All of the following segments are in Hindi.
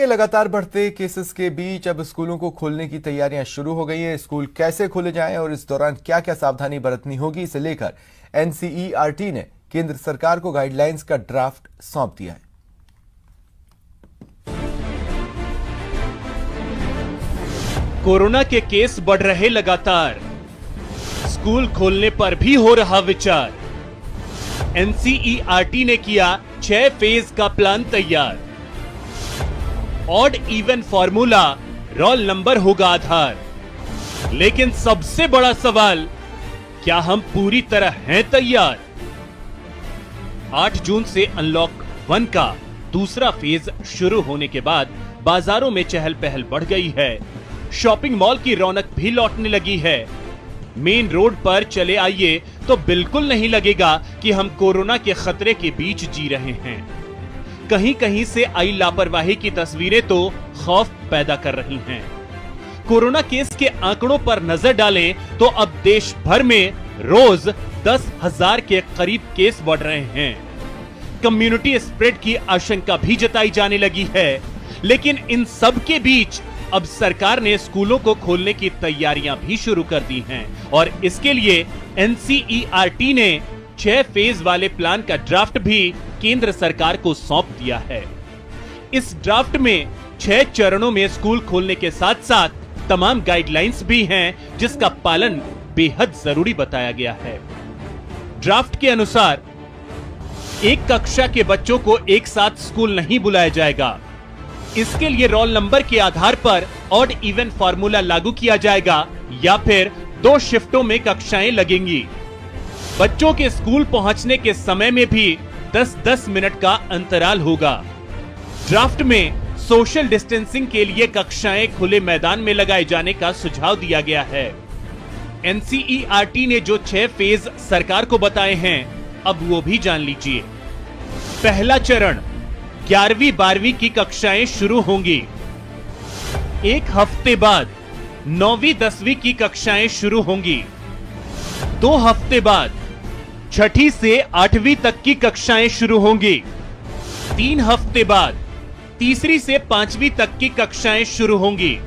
के लगातार बढ़ते केसेस के बीच अब स्कूलों को खोलने की तैयारियां शुरू हो गई हैं। स्कूल कैसे खोले जाएं और इस दौरान क्या क्या सावधानी बरतनी होगी, इसे लेकर एनसीईआरटी ने केंद्र सरकार को गाइडलाइंस का ड्राफ्ट सौंप दिया है। कोरोना के केस बढ़ रहे लगातार, स्कूल खोलने पर भी हो रहा विचार। एनसीईआरटी ने किया 6 फेज का प्लान तैयार। Odd even formula, roll number होगा आधार। लेकिन सबसे बड़ा सवाल, क्या हम पूरी तरह हैं तैयार? 8 जून से अनलॉक 1 का दूसरा फेज शुरू होने के बाद बाजारों में चहल पहल बढ़ गई है। शॉपिंग मॉल की रौनक भी लौटने लगी है। मेन रोड पर चले आइए तो बिल्कुल नहीं लगेगा कि हम कोरोना के खतरे के बीच जी रहे हैं। कहीं कहीं से आई लापरवाही की तस्वीरें तो खौफ पैदा कर रही हैं। कोरोना केस के आंकड़ों पर नजर डालें तो अब देश भर में रोज 10,000 के करीब केस बढ़ रहे हैं। कम्युनिटी स्प्रेड की आशंका भी जताई जाने लगी है। लेकिन इन सब के बीच अब सरकार ने स्कूलों को खोलने की तैयारियां भी शुरू कर दी हैं और इसके लिए एनसीईआरटी ने 6 फेज वाले प्लान का ड्राफ्ट भी केंद्र सरकार को सौंप दिया है। इस ड्राफ्ट में 6 चरणों में स्कूल खोलने के साथ साथ तमाम गाइडलाइंस भी हैं, जिसका पालन बेहद जरूरी बताया गया है। ड्राफ्ट के अनुसार एक कक्षा के बच्चों को एक साथ स्कूल नहीं बुलाया जाएगा। इसके लिए रोल नंबर के आधार पर ऑड इवन फॉर्मूला लागू किया जाएगा या फिर 2 शिफ्टों में कक्षाएं लगेंगी। बच्चों के स्कूल पहुंचने के समय में भी 10-10 मिनट का अंतराल होगा। ड्राफ्ट में सोशल डिस्टेंसिंग के लिए कक्षाएं खुले मैदान में लगाए जाने का सुझाव दिया गया है। एनसीईआरटी ने जो 6 फेज सरकार को बताए हैं, अब वो भी जान लीजिए। पहला चरण, 11वीं 12वीं की कक्षाएं शुरू होंगी। 1 हफ्ते बाद 9वीं 10वीं की कक्षाएं शुरू होंगी। 2 हफ्ते बाद 6ठी से 8वीं तक की कक्षाएं शुरू होंगी। 3 हफ्ते बाद 3री से 5वीं तक की कक्षाएं शुरू होंगी।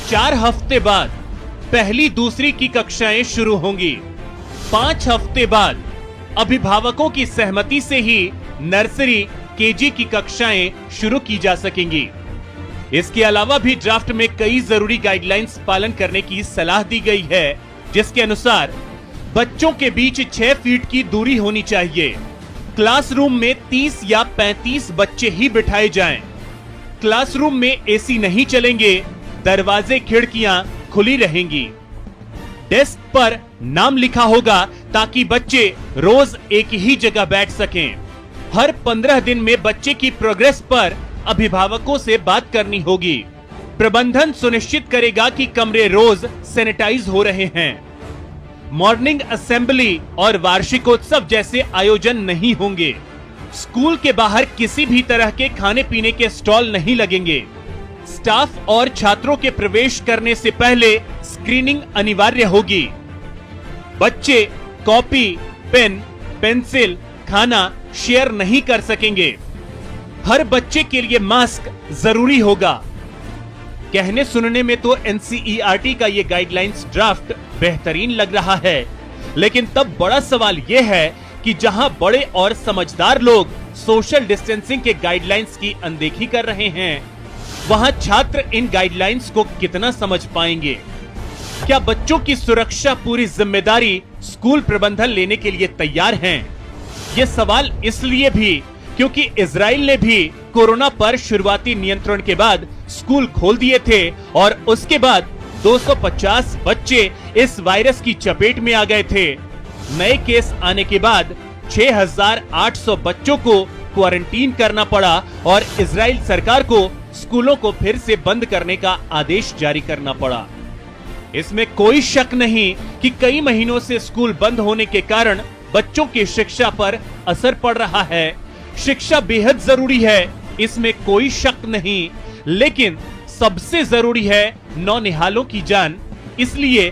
4 हफ्ते बाद 1ली 2री की कक्षाएं शुरू होंगी। 5 हफ्ते बाद अभिभावकों की सहमति से ही नर्सरी केजी की कक्षाएं शुरू की जा सकेंगी। इसके अलावा भी ड्राफ्ट में कई जरूरी गाइडलाइंस पालन करने की सलाह दी गई है, जिसके अनुसार बच्चों के बीच 6 फीट की दूरी होनी चाहिए। क्लासरूम में 30 या 35 बच्चे ही बिठाए जाएं। क्लासरूम में एसी नहीं चलेंगे, दरवाजे खिड़कियां खुली रहेंगी। डेस्क पर नाम लिखा होगा ताकि बच्चे रोज एक ही जगह बैठ सकें। हर 15 दिन में बच्चे की प्रोग्रेस पर अभिभावकों से बात करनी होगी। प्रबंधन सुनिश्चित करेगा कि कमरे रोज सैनिटाइज हो रहे हैं। मॉर्निंग असेंबली और वार्षिकोत्सव जैसे आयोजन नहीं होंगे। स्कूल के बाहर किसी भी तरह के खाने पीने के स्टॉल नहीं लगेंगे। स्टाफ और छात्रों के प्रवेश करने से पहले स्क्रीनिंग अनिवार्य होगी। बच्चे कॉपी, पेन, पेंसिल, खाना शेयर नहीं कर सकेंगे। हर बच्चे के लिए मास्क जरूरी होगा। कहने सुनने में तो एनसीईआरटी का ये गाइडलाइंस ड्राफ्ट बेहतरीन लग रहा है, लेकिन तब बड़ा सवाल यह है कि जहां बड़े और समझदार लोग सोशल डिस्टेंसिंग के गाइडलाइंस की अनदेखी कर रहे हैं, वहां छात्र इन गाइडलाइंस को कितना समझ पाएंगे? क्या बच्चों की सुरक्षा पूरी जिम्मेदारी स्कूल प्रबंधन लेने के लिए तैयार हैं? ये सवाल इसलिए भी क्योंकि इजराइल ने भी कोरोना पर शुरुआती नियंत्रण के बाद स्कूल खोल दिए थे और उसके बाद 250 बच्चे इस वायरस की चपेट में आ गए थे। नए केस आने के बाद 6,800 बच्चों को क्वारंटीन करना पड़ा और इजराइल सरकार को स्कूलों को फिर से बंद करने का आदेश जारी करना पड़ा। इसमें कोई शक नहीं कि कई महीनों से स्कूल बंद होने के कारण बच्चों की शिक्षा पर असर पड़ रहा है। शिक्षा बेहद जरूरी है, इसमें कोई शक नहीं, लेकिन सबसे जरूरी है नौनिहालों की जान। इसलिए